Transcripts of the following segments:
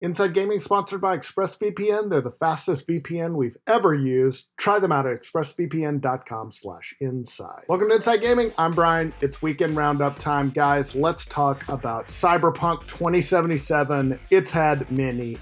Inside Gaming sponsored by ExpressVPN. They're the fastest VPN we've ever used. Try them out at expressvpn.com/inside. Welcome to Inside Gaming. I'm Brian. It's weekend roundup time, guys. Let's talk about Cyberpunk 2077. It's had many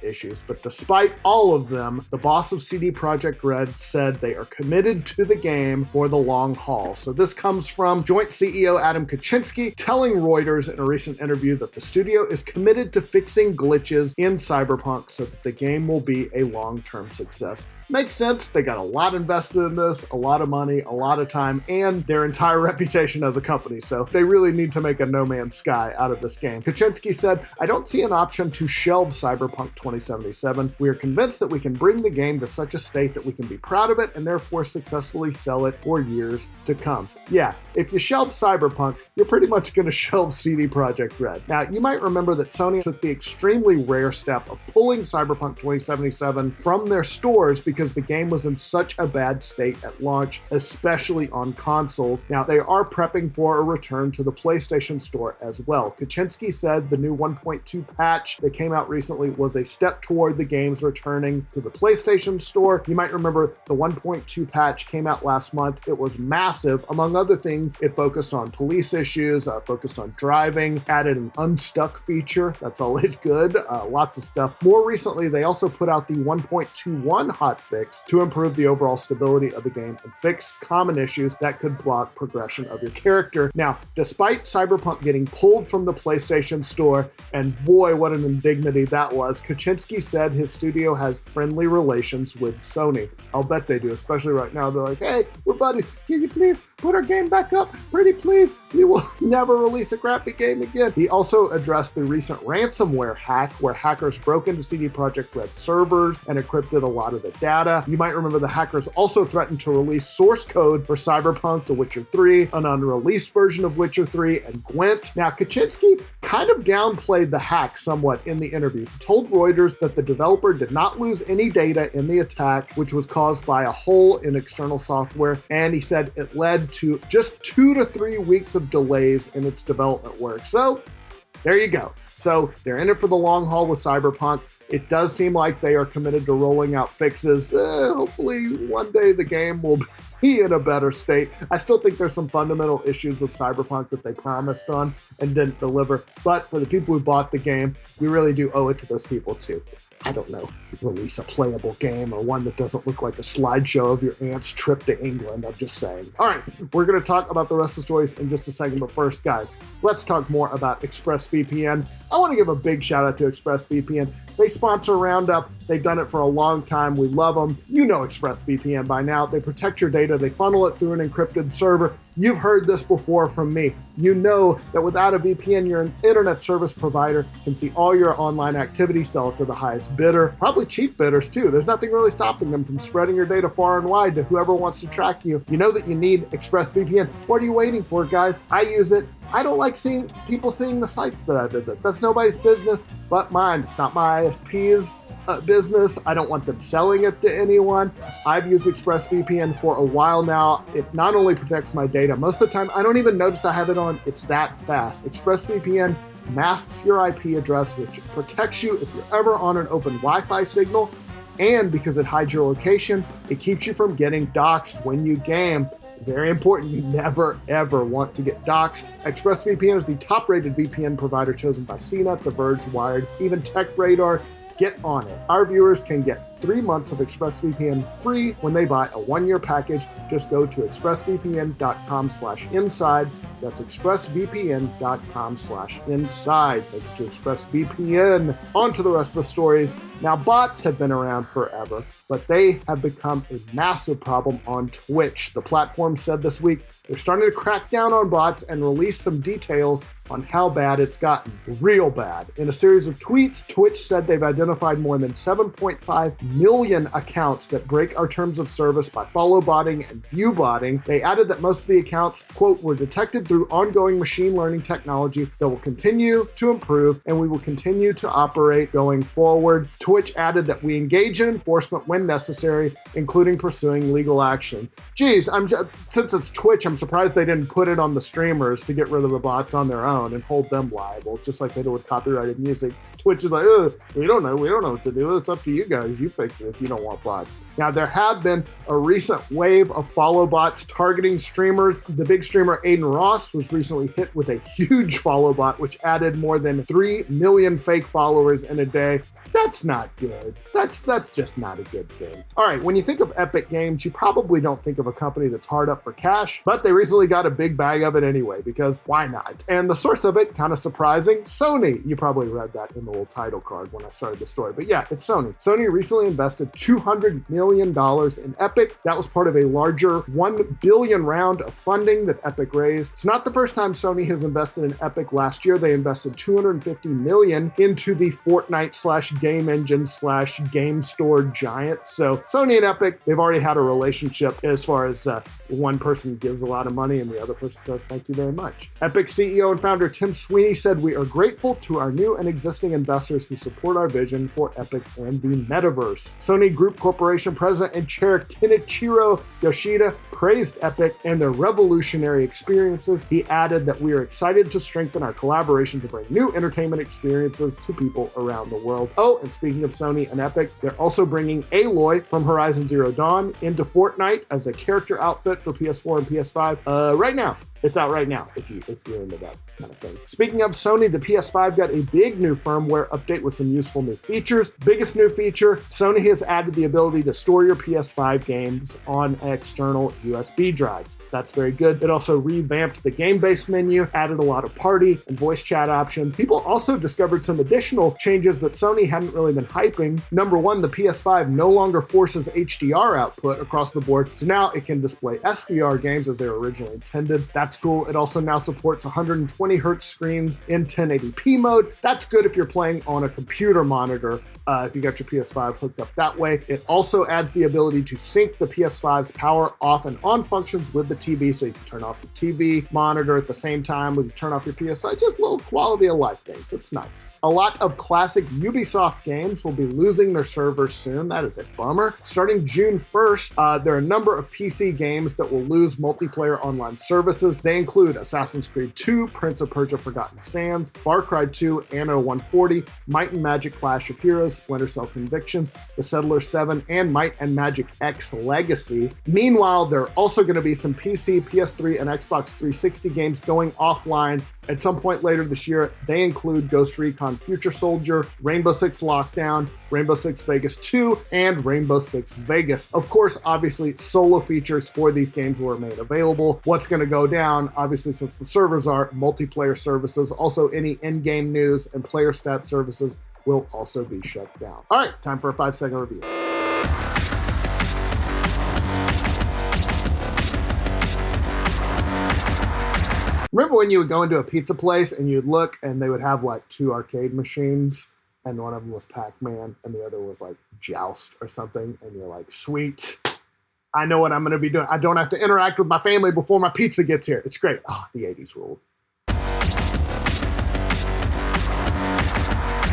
issues, but despite all of them, the boss of CD Projekt Red said they are committed to the game for the long haul. So this comes from joint CEO Adam Kicinski telling Reuters in a recent interview that the studio is committed to fixing glitches in Cyberpunk so that the game will be a long-term success. Makes sense. They got a lot invested in this, a lot of money, a lot of time, and their entire reputation as a company. So they really need to make a No Man's Sky out of this game. Kicinski said, "I don't see an option to shelve Cyberpunk 2077. We are convinced that we can bring the game to such a state that we can be proud of it and therefore successfully sell it for years to come." Yeah, if you shelve Cyberpunk, you're pretty much going to shelve CD Projekt Red. Now, you might remember that Sony took the extremely rare step of pulling Cyberpunk 2077 from their stores because the game was in such a bad state at launch, especially on consoles. Now, they are prepping for a return to the PlayStation Store as well. Kicinski said the new 1.2 patch that came out recently was a step toward the game's returning to the PlayStation Store. You might remember the 1.2 patch came out last month. It was massive. Among other things, it focused on police issues, focused on driving, added an unstuck feature. That's always good. Lots of stuff. More recently, they also put out the 1.21 hotfix to improve the overall stability of the game and fix common issues that could block progression of your character. Now, despite Cyberpunk getting pulled from the PlayStation Store, and boy, what an indignity that was, Kicinski said his studio has friendly relations with Sony. I'll bet they do, especially right now. They're like, "Hey, we're buddies. Can you please put our game back up? Pretty please. We will never release a crappy game again." He also addressed the recent ransomware hack where hackers broke into CD Projekt Red servers and encrypted a lot of the data. You might remember the hackers also threatened to release source code for Cyberpunk, The Witcher 3, an unreleased version of Witcher 3, and Gwent. Now, Kicinski kind of downplayed the hack somewhat in the interview. He told Reuters that the developer did not lose any data in the attack, which was caused by a hole in external software, and he said it led to just 2 to 3 weeks of delays in its development work. So, there you go. So, they're in it for the long haul with Cyberpunk. It does seem like they are committed to rolling out fixes. Hopefully one day the game will be in a better state. I still think there's some fundamental issues with Cyberpunk that they promised on and didn't deliver. But for the people who bought the game, we really do owe it to those people too. I don't know, release a playable game or one that doesn't look like a slideshow of your aunt's trip to England. I'm just saying. All right, we're going to talk about the rest of the stories in just a second. But first, guys, let's talk more about ExpressVPN. I want to give a big shout out to ExpressVPN. They sponsor Roundup. They've done it for a long time. We love them. You know ExpressVPN by now. They protect your data. They funnel it through an encrypted server. You've heard this before from me. You know that without a VPN, your internet service provider can see all your online activity, sell it to the highest bidder, probably cheap bidders too. There's nothing really stopping them from spreading your data far and wide to whoever wants to track you. You know that you need ExpressVPN. What are you waiting for, guys? I use it. I don't like seeing people seeing the sites that I visit. That's nobody's business but mine. It's not my ISP's business. I don't want them selling it to anyone. I've used ExpressVPN for a while now. It not only protects my data, most of the time I don't even notice I have it on. It's that fast. ExpressVPN masks your IP address, which protects you if you're ever on an open Wi-Fi signal. And because it hides your location, it keeps you from getting doxxed when you game. Very important. You never, ever want to get doxxed. ExpressVPN is the top-rated VPN provider chosen by CNET, The Verge, Wired, even TechRadar. Get on it. Our viewers can get 3 months of ExpressVPN free when they buy a 1-year package. Just go to expressvpn.com/inside. That's expressvpn.com/inside. Thank you to ExpressVPN. On to the rest of the stories. Now, bots have been around forever, but they have become a massive problem on Twitch. The platform said this week they're starting to crack down on bots and release some details on how bad it's gotten. Real bad. In a series of tweets, Twitch said they've identified more than 7.5 million accounts that break our terms of service by follow botting and view botting. They added that most of the accounts, quote, were detected through ongoing machine learning technology that will continue to improve and we will continue to operate going forward. Twitch added that we engage in enforcement when necessary, including pursuing legal action. Geez, since it's Twitch, I'm surprised they didn't put it on the streamers to get rid of the bots on their own and hold them liable, just like they do with copyrighted music. Twitch is like, we don't know what to do. It's up to you guys. You fix it if you don't want bots. Now, there have been a recent wave of follow bots targeting streamers. The big streamer AdinRoss was recently hit with a huge follow bot, which added more than 3 million fake followers in a day. That's not good. That's just not a good thing. All right, when you think of Epic Games, you probably don't think of a company that's hard up for cash, but they recently got a big bag of it anyway, because why not? And the source of it, kind of surprising, Sony. You probably read that in the little title card when I started the story, but yeah, it's Sony. Sony recently invested $200 million in Epic. That was part of a larger $1 billion round of funding that Epic raised. It's not the first time Sony has invested in Epic. Last year, they invested $250 million into the Fortnite/game engine/game store giant. So Sony and Epic, they've already had a relationship as far as one person gives a lot of money and the other person says thank you very much. Epic CEO and founder Tim Sweeney said, "We are grateful to our new and existing investors who support our vision for Epic and the metaverse." Sony Group Corporation President and Chair Kenichiro Yoshida praised Epic and their revolutionary experiences. He added that we are excited to strengthen our collaboration to bring new entertainment experiences to people around the world. Oh, and speaking of Sony and Epic, they're also bringing Aloy from Horizon Zero Dawn into Fortnite as a character outfit for PS4 and PS5 right now. It's out right now if you're into that kind of thing. Speaking of Sony, the PS5 got a big new firmware update with some useful new features. Biggest new feature, Sony has added the ability to store your PS5 games on external USB drives. That's very good. It also revamped the game-based menu, added a lot of party and voice chat options. People also discovered some additional changes that Sony hadn't really been hyping. Number one, the PS5 no longer forces HDR output across the board, so now it can display SDR games as they were originally intended. That's cool. It also now supports 120 hertz screens in 1080p mode. That's good if you're playing on a computer monitor, if you got your PS5 hooked up that way. It also adds the ability to sync the PS5's power off and on functions with the TV, so you can turn off the TV monitor at the same time when you turn off your PS5. Just little quality of life things. It's nice. A lot of classic Ubisoft games will be losing their servers soon. That is a bummer. Starting June 1st, there are a number of PC games that will lose multiplayer online services. They include Assassin's Creed 2, Prince of Persia Forgotten Sands, Far Cry 2, Anno 140, Might and Magic Clash of Heroes, Splinter Cell Convictions, The Settler 7, and Might and Magic X Legacy. Meanwhile, there are also going to be some PC, PS3, and Xbox 360 games going offline at some point later this year. They include Ghost Recon Future Soldier, Rainbow Six Lockdown, Rainbow Six Vegas 2, and Rainbow Six Vegas. Of course, obviously, solo features for these games will remain available. What's going to go down, obviously, since the servers are multiplayer services, also any in-game news and player stat services will also be shut down. All right, time for a 5-second review. Remember when you would go into a pizza place and you'd look and they would have like 2 arcade machines and one of them was Pac-Man and the other was like Joust or something, and you're like, sweet, I know what I'm going to be doing. I don't have to interact with my family before my pizza gets here. It's great. Oh, the 80s ruled.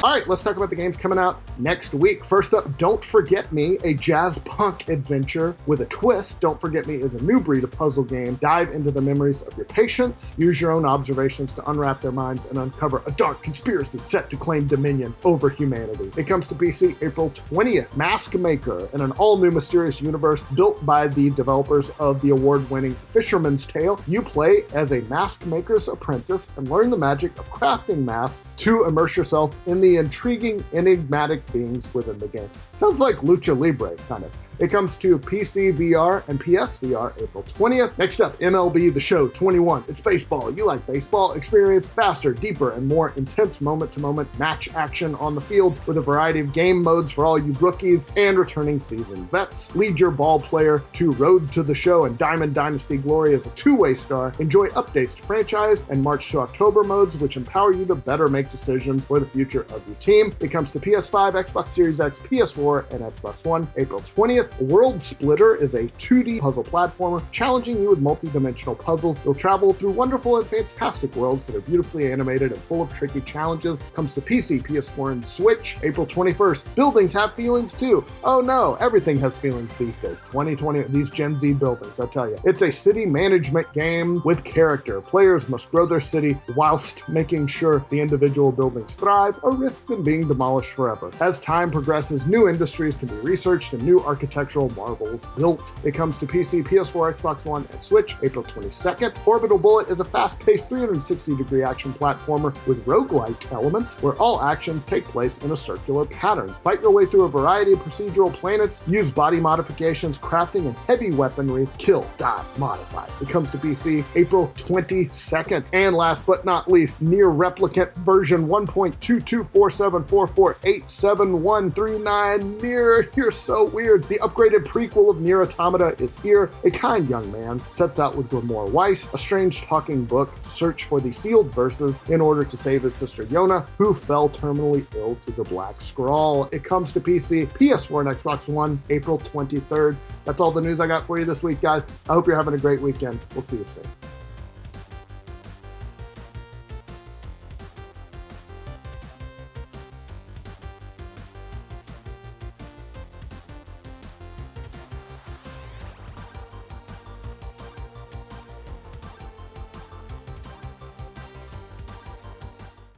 All right, let's talk about the games coming out next week. First up, Don't Forget Me, a jazz punk adventure with a twist. Don't Forget Me is a new breed of puzzle game. Dive into the memories of your patients, use your own observations to unwrap their minds and uncover a dark conspiracy set to claim dominion over humanity. It comes to PC April 20th. Mask Maker, in an all-new mysterious universe built by the developers of the award-winning Fisherman's Tale. You play as a mask maker's apprentice and learn the magic of crafting masks to immerse yourself in the intriguing, enigmatic beings within the game. Sounds like Lucha Libre, kind of. It comes to PC VR and PSVR April 20th. Next up, MLB The Show 21. It's baseball. You like baseball? Experience faster, deeper, and more intense moment-to-moment match action on the field with a variety of game modes for all you rookies and returning seasoned vets. Lead your ball player to Road to the Show and Diamond Dynasty Glory as a two-way star. Enjoy updates to franchise and March to October modes, which empower you to better make decisions for the future of love you, team. It comes to PS5, Xbox Series X, PS4, and Xbox One, April 20th. World Splitter is a 2D puzzle platformer, challenging you with multi-dimensional puzzles. You'll travel through wonderful and fantastic worlds that are beautifully animated and full of tricky challenges. Comes to PC, PS4, and Switch, April 21st. Buildings have feelings too. Oh no, everything has feelings these days. 2020, these Gen Z buildings, I tell you. It's a city management game with character. Players must grow their city whilst making sure the individual buildings thrive or risk them being demolished forever. As time progresses, new industries can be researched and new architectural marvels built. It comes to PC, PS4, Xbox One, and Switch, April 22nd. Orbital Bullet is a fast-paced 360-degree action platformer with roguelike elements where all actions take place in a circular pattern. Fight your way through a variety of procedural planets, use body modifications, crafting, and heavy weaponry. Kill, die, modify. It comes to PC, April 22nd. And last but not least, Nier Replicant version 1.22474487139. Nier, you're so weird. The upgraded prequel of Nier Automata is here. A kind young man sets out with Grimoire Weiss, a strange talking book, to search for the sealed verses in order to save his sister Yona, who fell terminally ill to the Black Scrawl. It comes to PC, PS4, and Xbox One, April 23rd. That's all the news I got for you this week, guys. I hope you're having a great weekend. We'll see you soon.